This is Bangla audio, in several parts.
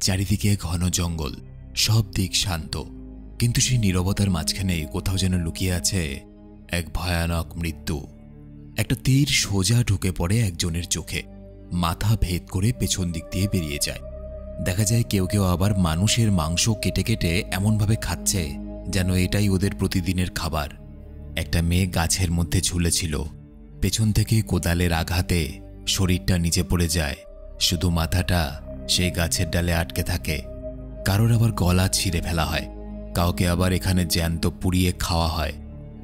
চারিদিকে ঘন জঙ্গল, সব দিক শান্ত, কিন্তু সেই নীরবতার মাঝখানে কোথাও যেন লুকিয়ে আছে এক ভয়ানক মৃত্যু। একটা তীর সোজা ঢুকে পড়ে একজনের চোখে, মাথা ভেদ করে পেছন দিক দিয়ে বেরিয়ে যায়। দেখা যায় কেউ কেউ আবার মানুষের মাংস কেটে কেটে এমনভাবে খাচ্ছে যেন এটাই ওদের প্রতিদিনের খাবার। একটা মেয়ে গাছের মধ্যে ঝুলেছিল, পেছন থেকে কোদালের আঘাতে শরীরটা নিচে পড়ে যায়, শুধু মাথাটা সেই গাছের ডালে আটকে থাকে। কারোর আবার গলা ছিঁড়ে ফেলা হয়, কাউকে আবার এখানে জ্যান্ত পুড়িয়ে খাওয়া হয়।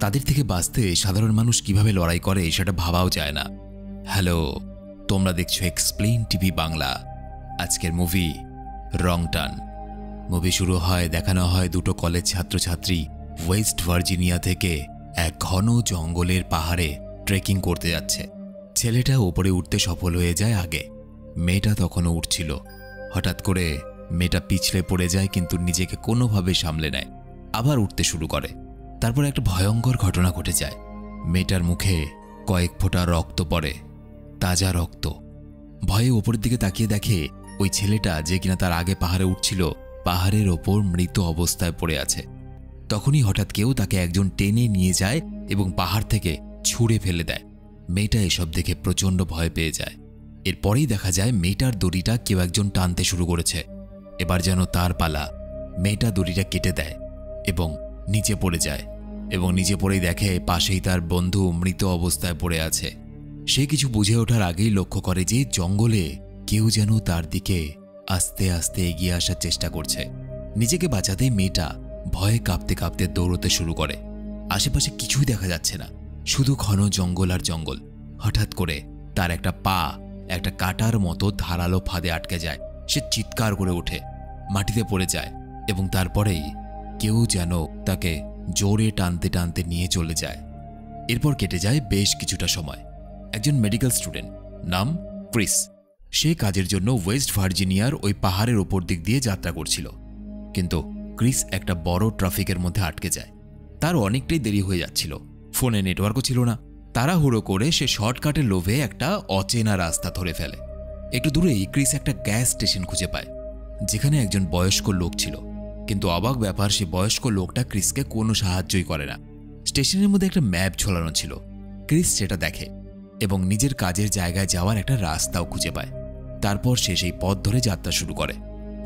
তাদের থেকে বাঁচতে সাধারণ মানুষ কিভাবে লড়াই করে সেটা ভাবাও যায় না। হ্যালো, তোমরা দেখছো এক্সপ্লেইন টিভি বাংলা। আজকের মুভি রং টার্ন। মুভি শুরু হয়, দেখানো হয় দুটো কলেজ ছাত্রছাত্রী ওয়েস্ট ভার্জিনিয়া থেকে এক ঘন জঙ্গলের পাহাড়ে ট্রেকিং করতে যাচ্ছে। ছেলেটা ওপরে উঠতে সফল হয়ে যায় আগে, মেয়েটা তখনও উঠছিল। হঠাৎ করে মেয়েটা পিছলে পড়ে যায়, কিন্তু নিজেকে কোনোভাবে সামলে নেয়, আবার উঠতে শুরু করে। তারপর একটা ভয়ঙ্কর ঘটনা ঘটে যায়। মেয়েটার মুখে কয়েক ফোঁটা রক্ত পড়ে, তাজা রক্ত। ভয়ে ওপরের দিকে তাকিয়ে দেখে ওই ছেলেটা, যে কিনা তার আগে পাহাড়ে উঠছিল, পাহাড়ের ওপর মৃত অবস্থায় পড়ে আছে। তখনই হঠাৎ কেউ তাকে একজন টেনে নিয়ে যায় এবং পাহাড় থেকে ছুঁড়ে ফেলে দেয়। মেয়েটা এসব দেখে প্রচণ্ড ভয় পেয়ে যায়। এরপরেই দেখা যায় মেয়েটার দড়িটা কেউ একজন টানতে শুরু করেছে। এবার যেন তার পালা। মেয়েটা দড়িটা কেটে দেয় এবং নিচে পড়ে যায়, এবং নিচে পড়েই দেখে পাশেই তার বন্ধু মৃত অবস্থায় পড়ে আছে। সে কিছু বুঝে ওঠার আগেই লক্ষ্য করে যে জঙ্গলে কেউ যেন তার দিকে আস্তে আস্তে এগিয়ে আসার চেষ্টা করছে। নিজেকে বাঁচাতেই মেয়েটা ভয়ে কাঁপতে কাঁপতে দৌড়তে শুরু করে। আশেপাশে কিছুই দেখা যাচ্ছে না, শুধু ঘন জঙ্গল আর জঙ্গল। হঠাৎ করে তার একটা পা একটা কাঁটার মতো ধারালো ফাঁদে আটকে যায়। সে চিৎকার করে ওঠে, মাটিতে পড়ে যায়, এবং তারপরেই কেউ যেন তাকে জোরে টানতে টানতে নিয়ে চলে যায়। এরপর কেটে যায় বেশ কিছুটা সময়। একজন মেডিকেল স্টুডেন্ট, নাম ক্রিস, সে কাজের জন্য ওয়েস্ট ভার্জিনিয়ার ওই পাহাড়ের ওপর দিক দিয়ে যাত্রা করছিল। কিন্তু ক্রিস একটা বড় ট্রাফিকের মধ্যে আটকে যায়। তার অনেকটাই দেরি হয়ে যাচ্ছিল, ফোনে নেটওয়ার্কও ছিল না। তাড়াহুড়ো করে সে শর্টকাটের লোভে একটা অচেনা রাস্তা ধরে ফেলে। একটু দূরেই ক্রিস একটা গ্যাস স্টেশন খুঁজে পায়, যেখানে একজন বয়স্ক লোক ছিল। কিন্তু অবাক ব্যাপার, সে বয়স্ক লোকটা ক্রিসকে কোনো সাহায্যই করে না। স্টেশনের মধ্যে একটা ম্যাপ ঝোলানো ছিল। ক্রিস সেটা দেখে এবং নিজের কাজের জায়গায় যাওয়ার একটা রাস্তাও খুঁজে পায়। তারপর সে সেই পথ ধরে যাত্রা শুরু করে।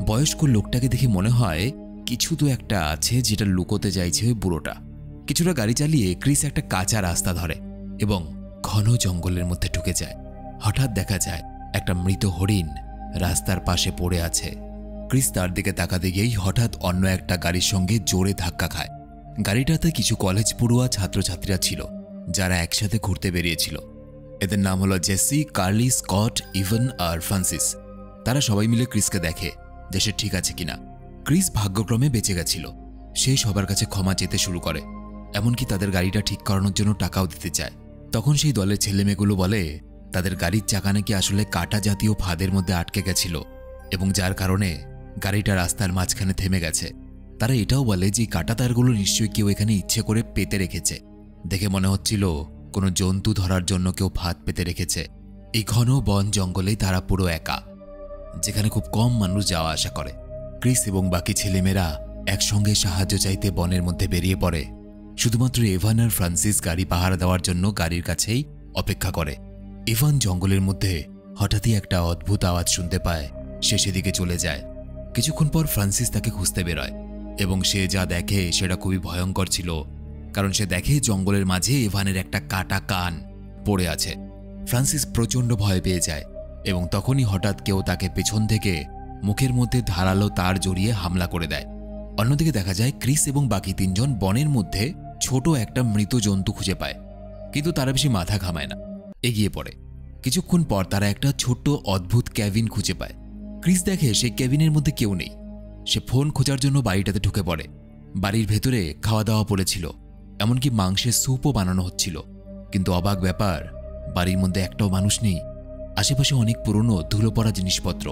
বয়স্ক লোকটাকে দেখে মনে হয় কিছু তো একটা আছে যেটা লুকোতে চাইছে ওই বুড়োটা। কিছুটা গাড়ি চালিয়ে ক্রিস একটা কাঁচা রাস্তা ধরে এবং ঘন জঙ্গলের মধ্যে ঢুকে যায়। হঠাৎ দেখা যায় একটা মৃত হরিণ রাস্তার পাশে পড়ে আছে। ক্রিস তার দিকে তাকাতে গিয়েই হঠাৎ অন্য একটা গাড়ির সঙ্গে জোরে ধাক্কা খায়। গাড়িটাতে কিছু কলেজ পড়ুয়া ছাত্রছাত্রীরা ছিল, যারা একসাথে ঘুরতে বেরিয়েছিল। এদের নাম হলো জেসি, কার্লি, স্কট, ইভান আর ফ্রান্সিস। তারা সবাই মিলে ক্রিসকে দেখে যে সে ঠিক আছে কিনা। ক্রিস ভাগ্যক্রমে বেঁচে গেছিল। সে সবার কাছে ক্ষমা চেতে শুরু করে, এমনকি তাদের গাড়িটা ঠিক করানোর জন্য টাকাও দিতে চায়। তখন সেই দলের ছেলেমেয়েগুলো বলে তাদের গাড়ির চাকা নাকি আসলে কাঁটা জাতীয় ফাঁদের মধ্যে আটকে গেছিল, এবং যার কারণে গাড়িটা রাস্তার মাঝখানে থেমে গেছে। তারা এটাও বলে যে কাঁটা তারগুলো নিশ্চয়ই কেউ এখানে ইচ্ছে করে পেতে রেখেছে। দেখে মনে হচ্ছিল কোনো জন্তু ধরার জন্য কেউ ফাঁদ পেতে রেখেছে। এই ঘন বন জঙ্গলেই তারা পুরো একা, যেখানে খুব কম মানুষ যাওয়া আসা করে। ক্রিস এবং বাকি ছেলেমেয়েরা একসঙ্গে সাহায্য চাইতে বনের মধ্যে বেরিয়ে পড়ে। শুধুমাত্র ইভান আর ফ্রান্সিস গাড়ি পাহারা দেওয়ার জন্য গাড়ির কাছেই অপেক্ষা করে। ইভান জঙ্গলের মধ্যে হঠাৎই একটা অদ্ভুত আওয়াজ শুনতে পায়। সে সেদিকে চলে যায়। কিছুক্ষণ পর ফ্রান্সিস তাকে খুঁজতে বেরোয়, এবং সে যা দেখে সেটা খুবই ভয়ঙ্কর ছিল। কারণ সে দেখে জঙ্গলের মাঝে ইভানের একটা কাটা কান পড়ে আছে। ফ্রান্সিস প্রচণ্ড ভয় পেয়ে যায়, এবং তখনই হঠাৎ কেউ তাকে পেছন থেকে মুখের মধ্যে ধারালো তার জড়িয়ে হামলা করে দেয়। অন্যদিকে দেখা যায় ক্রিস এবং বাকি তিনজন বনের মধ্যে ছোট একটা মৃত জন্তু খুঁজে পায়, কিন্তু তারা বেশি মাথা ঘামায় না, এগিয়ে পড়ে। কিছুক্ষণ পর তারা একটা ছোট্ট অদ্ভুত ক্যাবিন খুঁজে পায়। ক্রিস দেখে সেই ক্যাবিনের মধ্যে কেউ নেই। সে ফোন খোঁজার জন্য বাড়িটাতে ঢুকে পড়ে। বাড়ির ভেতরে খাওয়া দাওয়া পড়েছিল, এমনকি মাংসের স্যুপও বানানো হচ্ছিল। কিন্তু অবাক ব্যাপার, বাড়ির মধ্যে একটাও মানুষ নেই। আশেপাশে অনেক পুরনো ধুলো পড়া জিনিসপত্র।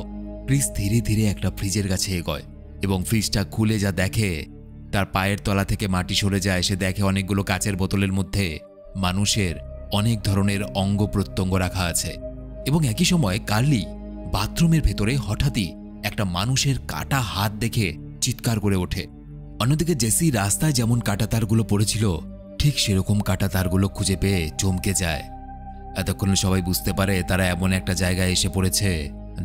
ক্রিস ধীরে ধীরে একটা ফ্রিজের কাছে এগোয় এবং ফ্রিজটা খুলে যা দেখে, তার পায়ের তলা থেকে মাটি সরে যায়। সে দেখে অনেকগুলো কাচের বোতলের মধ্যে মানুষের অনেক ধরনের অঙ্গ প্রত্যঙ্গ রাখা আছে, এবং একই সময় কার্লি বাথরুমের ভেতরে হঠাৎই একটা মানুষের কাটা হাত দেখে চিৎকার করে ওঠে। অন্যদিকে জেসি রাস্তায় যেমন কাঁটাতারগুলো পড়েছিল ঠিক সেরকম কাঁটাতারগুলো খুঁজে পেয়ে চমকে যায়। এতক্ষণে সবাই বুঝতে পারে তারা এমন একটা জায়গায় এসে পড়েছে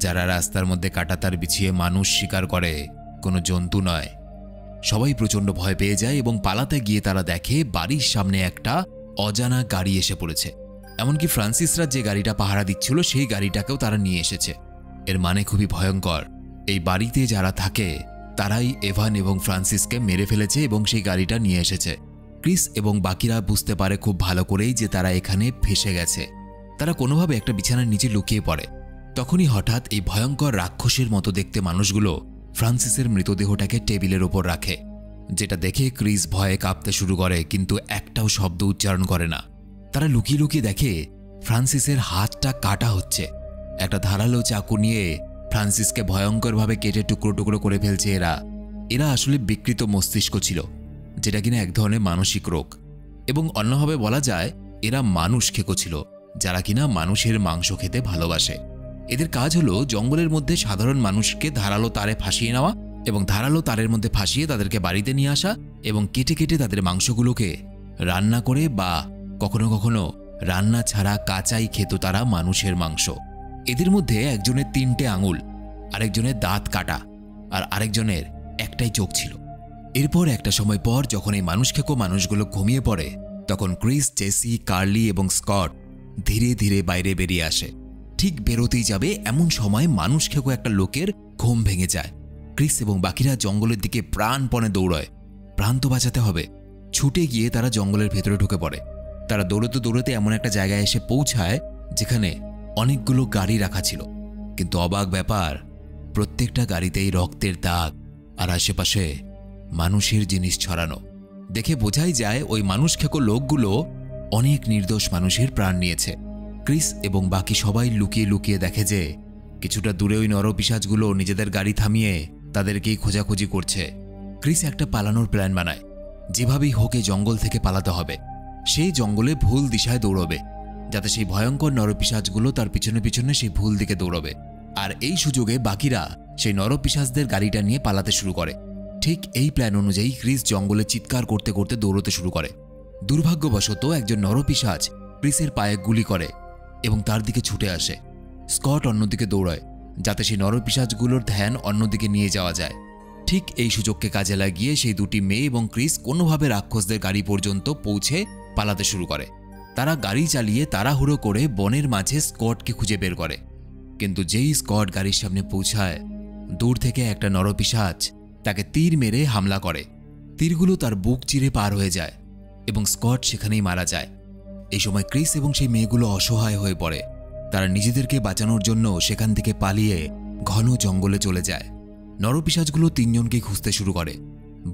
যারা রাস্তার মধ্যে কাঁটাতার বিছিয়ে মানুষ শিকার করে, কোনো জন্তু নয়। সবাই প্রচণ্ড ভয় পেয়ে যায় এবং পালাতে গিয়ে তারা দেখে বাড়ির সামনে একটা অজানা গাড়ি এসে পড়েছে। এমনকি ফ্রান্সিসরা যে গাড়িটা পাহারা দিচ্ছিল সেই গাড়িটাকেও তারা নিয়ে এসেছে। এর মানে খুবই ভয়ঙ্কর। এই বাড়িতে যারা থাকে তারাই এভান এবং ফ্রান্সিসকে মেরে ফেলেছে এবং সেই গাড়িটা নিয়ে এসেছে। ক্রিস এবং বাকিরা বুঝতে পারে খুব ভালো করেই যে তারা এখানে ফেসে গেছে। তারা কোনোভাবে একটা বিছানার নিচে লুকিয়ে পড়ে। তখনই হঠাৎ এই ভয়ঙ্কর রাক্ষসের মতো দেখতে মানুষগুলো ফ্রান্সিসের মৃতদেহটাকে টেবিলের ওপর রাখে, যেটা দেখে ক্রিস ভয়ে কাঁপতে শুরু করে, কিন্তু একটাও শব্দ উচ্চারণ করে না। তারা লুকিয়ে লুকিয়ে দেখে ফ্রান্সিসের হাতটা কাটা হচ্ছে। একটা ধারালো চাকু নিয়ে ফ্রান্সিসকে ভয়ঙ্করভাবে কেটে টুকরো টুকরো করে ফেলছে এরা আসলে বিকৃত মস্তিষ্ক ছিল, যেটা কিনা এক ধরনের মানসিক রোগ। এবং অন্যভাবে বলা যায় এরা মানুষ খেকো ছিল, যারা কিনা মানুষের মাংস খেতে ভালোবাসে। এদের কাজ হলো জঙ্গলের মধ্যে সাধারণ মানুষকে ধারালো তারে ফাঁসিয়ে নেওয়া এবং ধারালো তারের মধ্যে ফাঁসিয়ে তাদেরকে বাড়িতে নিয়ে আসা এবং কেটে কেটে তাদের মাংসগুলোকে রান্না করে বা কখনো কখনো রান্না ছাড়া কাঁচাই খেত তারা মানুষের মাংস। এদের মধ্যে একজনের 3টে আঙুল, আরেকজনের দাঁত কাটা আর আরেকজনের একটাই চোখ ছিল। এরপর একটা সময় পর যখন এই মানুষ খেকো মানুষগুলো ঘুমিয়ে পড়ে তখন ক্রিস, জেসি, কার্লি এবং স্কট ধীরে ধীরে বাইরে বেরিয়ে আসে। ঠিক বেরোতেই যাবে এমন সময় মানুষ খেকো একটা লোকের ঘুম ভেঙে যায়। ক্রিস এবং বাকিরা জঙ্গলের দিকে প্রাণপণে দৌড়য়। প্রাণ তো বাঁচাতে হবে। ছুটে গিয়ে তারা জঙ্গলের ভেতরে ঢুকে পড়ে। তারা দৌড়তে দৌড়তে এমন একটা জায়গায় এসে পৌঁছায় যেখানে অনেকগুলো গাড়ি রাখা ছিল, কিন্তু অবাক ব্যাপার, প্রত্যেকটা গাড়িতেই রক্তের দাগ আর আশেপাশে মানুষের জিনিস ছড়ানো। দেখে বোঝাই যায় ওই মানুষ খেকো লোকগুলো অনেক নির্দোষ মানুষের প্রাণ নিয়েছে। ক্রিস এবং বাকি সবাই লুকিয়ে লুকিয়ে দেখে যে কিছুটা দূরে ওই নরপিশাচগুলো নিজেদের গাড়ি থামিয়ে তাদেরকেই খোঁজাখুঁজি করছে। ক্রিস একটা পালানোর প্ল্যান বানায়। যেভাবেই হোক এই জঙ্গল থেকে পালাতে হবে। সেই জঙ্গলে ভুল দিশায় দৌড়বে, যাতে সেই ভয়ঙ্কর নরপিশাচগুলো তার পিছনে পিছনে সেই ভুল দিকে দৌড়বে। আর এই সুযোগে বাকিরা সেই নরপিশাচদের গাড়িটা নিয়ে পালাতে শুরু করে। ঠিক এই প্ল্যান অনুযায়ী ক্রিস জঙ্গলে চিৎকার করতে করতে দৌড়তে শুরু করে। দুর্ভাগ্যবশত একজন নরপিশাচ ক্রিসের পায়ে গুলি করে এবং তার দিকে ছুটে আসে। স্কট অন্যদিকে দৌড়ায় যাতে সেই নরপিশাচগুলোর ধ্যান অন্যদিকে নিয়ে যাওয়া যায়। ঠিক এই সুযোগকে কাজে লাগিয়ে সেই দুটি মেয়ে এবং ক্রিস কোনোভাবে রাক্ষসদের গাড়ি পর্যন্ত পৌঁছে পালাতে শুরু করে। তারা গাড়ি চালিয়ে তাড়াহুড়ো করে বনের মাঝে স্কটকে খুঁজে বের করে, কিন্তু যেই স্কট গাড়ির সামনে পৌঁছায় দূর থেকে একটা নরপিশাচ তাকে তীর মেরে হামলা করে। তীরগুলো তার বুক চিরে পার হয়ে যায় এবং স্কট সেখানেই মারা যায়। এই সময় ক্রিস এবং সেই মেয়েগুলো অসহায় হয়ে পড়ে। তারা নিজেদেরকে বাঁচানোর জন্য সেখান থেকে পালিয়ে ঘন জঙ্গলে চলে যায়। নরপিশাচগুলো 3 জনকে খুঁজতে শুরু করে।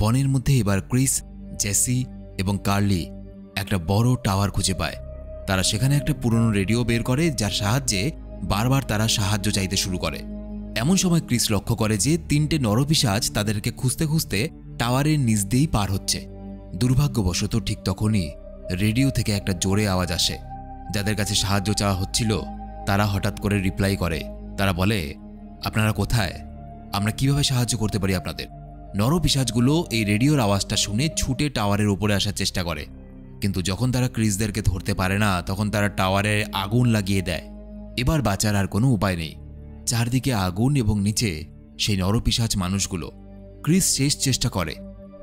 বনের মধ্যে এবার ক্রিস, জেসি এবং কার্লি একটা বড় টাওয়ার খুঁজে পায়। তারা সেখানে একটা পুরনো রেডিও বের করে, যার সাহায্যে বারবার তারা সাহায্য চাইতে শুরু করে। এমন সময় ক্রিস লক্ষ্য করে যে 3টে নরপিশাচ তাদেরকে খুঁজতে খুঁজতে টাওয়ারের নিচ দিয়েই পার হচ্ছে। দুর্ভাগ্যবশত ঠিক তখনই রেডিও থেকে একটা জোরে আওয়াজ আসে। যাদের কাছে সাহায্য চাওয়া হচ্ছিল তারা হঠাৎ করে রিপ্লাই করে। তারা বলে, আপনারা কোথায়? আমরা কিভাবে সাহায্য করতে পারি আপনাদের? নরপিশাচগুলো এই রেডিওর আওয়াজটা শুনে ছুটে টাওয়ারের উপরে আসার চেষ্টা করে, কিন্তু যখন তারা ক্রিসদেরকে ধরতে পারে না তখন তারা টাওয়ারে আগুন লাগিয়ে দেয়। এবার বাঁচার আর কোনো উপায় নেই। চারদিকে আগুন এবং নিচে সেই নরপিশাচ মানুষগুলো। ক্রিস শেষ চেষ্টা করে।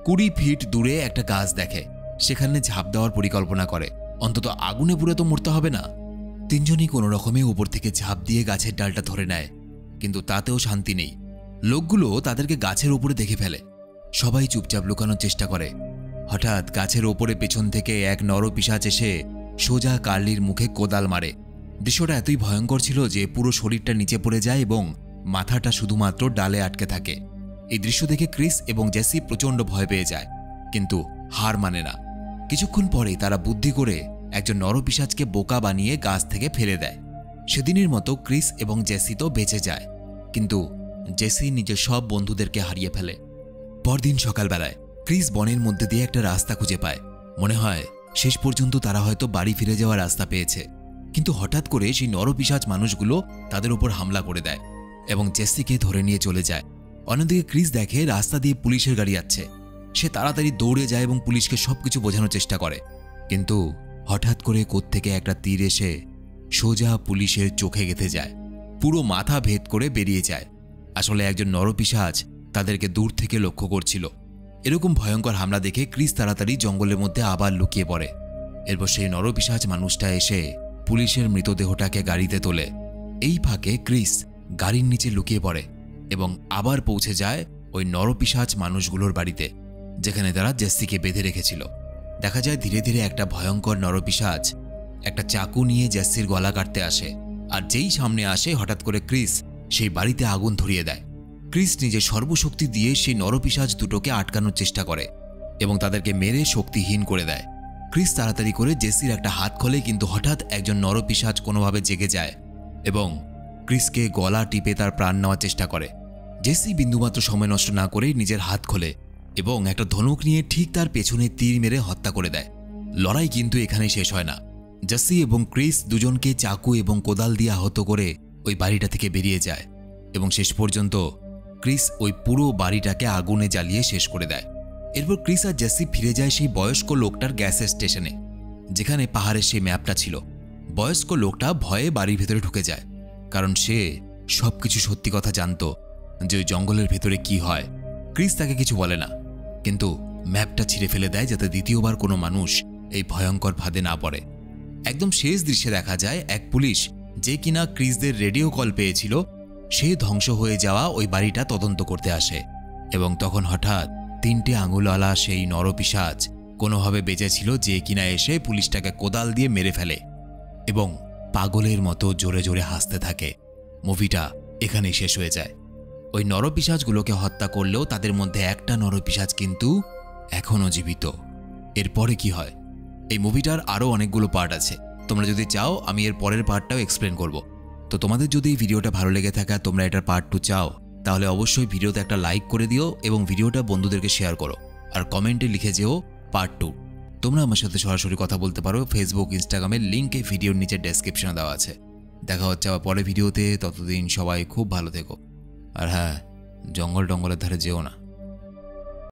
20 ফিট দূরে একটা গাছ দেখে, সেখানে ঝাঁপ দেওয়ার পরিকল্পনা করে। অন্তত আগুনে পুড়ে তো মরতে হবে না। 3 জনই কোনো রকমে উপর থেকে ঝাঁপ দিয়ে গাছের ডালটা ধরে নেয়, কিন্তু তাতেও শান্তি নেই। লোকগুলো তাদেরকে গাছের ওপরে দেখে ফেলে। সবাই চুপচাপ লুকানোর চেষ্টা করে। হঠাৎ গাছের ওপরে পেছন থেকে এক নরপিশাচ এসে সোজা কার্লির মুখে কোদাল মারে। দৃশ্যটা এতই ভয়ঙ্কর ছিল যে পুরো শরীরটা নিচে পড়ে যায় এবং মাথাটা শুধুমাত্র ডালে আটকে থাকে। এই দৃশ্য দেখে ক্রিস এবং জেসি প্রচণ্ড ভয় পেয়ে যায়, কিন্তু হার মানে না। কিছুক্ষণ পরে তারা বুদ্ধি করে একজন নরপিশাচকে বোকা বানিয়ে গাছ থেকে ফেলে দেয়। সেদিনের মতো ক্রিস এবং জেসি তো বেঁচে যায়, কিন্তু জেসি নিজের সব বন্ধুদেরকে হারিয়ে ফেলে। পরদিন সকালবেলায় ক্রিস বনের মধ্যে দিয়ে একটা রাস্তা খুঁজে পায়। মনে হয় শেষ পর্যন্ত তারা হয়তো বাড়ি ফিরে যাওয়ার রাস্তা পেয়েছে, কিন্তু হঠাৎ করে সেই নরপিশাচ মানুষগুলো তাদের উপর হামলা করে দেয়। এবং জেসিকে ধরে নিয়ে চলে যায়। অন্যদিকে ক্রিস দেখে রাস্তা দিয়ে পুলিশের গাড়ি যাচ্ছে। সে তাড়াতাড়ি দৌড়ে যায় এবং পুলিশকে সবকিছু বোঝানোর চেষ্টা করে, কিন্তু হঠাৎ করে কোত্থেকে একটা তীর এসে সোজা পুলিশের চোখে গেঁথে যায়, পুরো মাথা ভেদ করে বেরিয়ে যায়। আসলে একজন নরপিশাচ তাদেরকে দূর থেকে লক্ষ্য করছিল। এরকম ভয়ঙ্কর হামলা দেখে ক্রিস তাড়াতাড়ি জঙ্গলের মধ্যে আবার লুকিয়ে পড়ে। এরপর সেই নরপিশাচ মানুষটা এসে পুলিশের মৃতদেহটাকে গাড়িতে তোলে। এই ফাঁকে ক্রিস গাড়ির নিচে লুকিয়ে পড়ে এবং আবার পৌঁছে যায় ওই নরপিশাচ মানুষগুলোর বাড়িতে, যেখানে তারা জেসিকে বেঁধে রেখেছিল। দেখা যায় ধীরে ধীরে একটা ভয়ঙ্কর নরপিশাচ একটা চাকু নিয়ে জেসির গলা কাটতে আসে, আর যেই সামনে আসে হঠাৎ করে ক্রিস সেই বাড়িতে আগুন ধরিয়ে দেয়। ক্রিস নিজের সর্বশক্তি দিয়ে সেই নরপিশাচ দুটোকে আটকানোর চেষ্টা করে এবং তাদেরকে মেরে শক্তিহীন করে দেয়। ক্রিস তাড়াতাড়ি করে জেসির একটা হাত খোলে, কিন্তু হঠাৎ একজন নরপিশাচ কোনোভাবে জেগে যায় এবং ক্রিসকে গলা টিপে তার প্রাণ নেওয়ার চেষ্টা করে। জেসি বিন্দুমাত্র সময় নষ্ট না করে নিজের হাত খোলে এবং একটা ধনুক নিয়ে ঠিক তার পেছনে তীর মেরে হত্যা করে দেয়। লড়াই কিন্তু এখানে শেষ হয় না। জেসি এবং ক্রিস দুজনকে চাকু এবং কোদাল দিয়ে আহত করে ওই বাড়িটা থেকে বেরিয়ে যায় এবং শেষ পর্যন্ত ক্রিস ওই পুরো বাড়িটাকে আগুনে জ্বালিয়ে শেষ করে দেয়। এরপর ক্রিস আর জেসি ফিরে যায় সেই বয়স্ক লোকটার গ্যাসের স্টেশনে, যেখানে পাহাড়ের সেই ম্যাপটা ছিল। বয়স্ক লোকটা ভয়ে বাড়ির ভেতরে ঢুকে যায়, কারণ সে সবকিছু সত্যি কথা জানত যে ওই জঙ্গলের ভেতরে কি হয়। ক্রিস তাকে কিছু বলে না, কিন্তু ম্যাপটা ছিঁড়ে ফেলে দেয় যাতে দ্বিতীয়বার কোনো মানুষ এই ভয়ঙ্কর ফাঁদে না পড়ে। একদম শেষ দৃশ্যে দেখা যায় এক পুলিশ, যে কিনা ক্রিসদের রেডিও কল পেয়েছিল, সে ধ্বংস হয়ে যাওয়া ওই বাড়িটা তদন্ত করতে আসে এবং তখন হঠাৎ 3টে আঙুলওয়ালা সেই নরপিশাচ কোনোভাবে বেঁচেছিল, যে কিনা এসে পুলিশটাকে কোদাল দিয়ে মেরে ফেলে এবং পাগলের মতো জোরে জোরে হাসতে থাকে। মুভিটা এখানেই শেষ হয়ে যায়। ওই নরপিশাচগুলোকে হত্যা করলেও তাদের মধ্যে একটা নরপিশাচ কিন্তু এখনও জীবিত। এরপরে কি হয়? এই মুভিটার আরও অনেকগুলো পার্ট আছে, তোমরা যদি চাও আমি এর পরের পার্টটাও এক্সপ্লেন করব। তো তোমাদের যদি এই ভিডিওটা ভালো লেগে থাকে, তোমরা এটার পার্ট 2 চাও, তাহলে অবশ্যই ভিডিওতে একটা লাইক করে দিও এবং ভিডিওটা বন্ধুদেরকে শেয়ার করো, আর কমেন্টে লিখে যেও পার্ট 2। তোমরা আমার সাথে সরাসরি কথা বলতে পারো ফেসবুক, ইনস্টাগ্রামের লিঙ্ক এই ভিডিওর নিচে ডেসক্রিপশনে দেওয়া আছে। দেখা হচ্ছে আবার পরের ভিডিওতে। ততদিন সবাই খুব ভালো থেকো, আর হ্যাঁ, জঙ্গলের ধারে যেও না।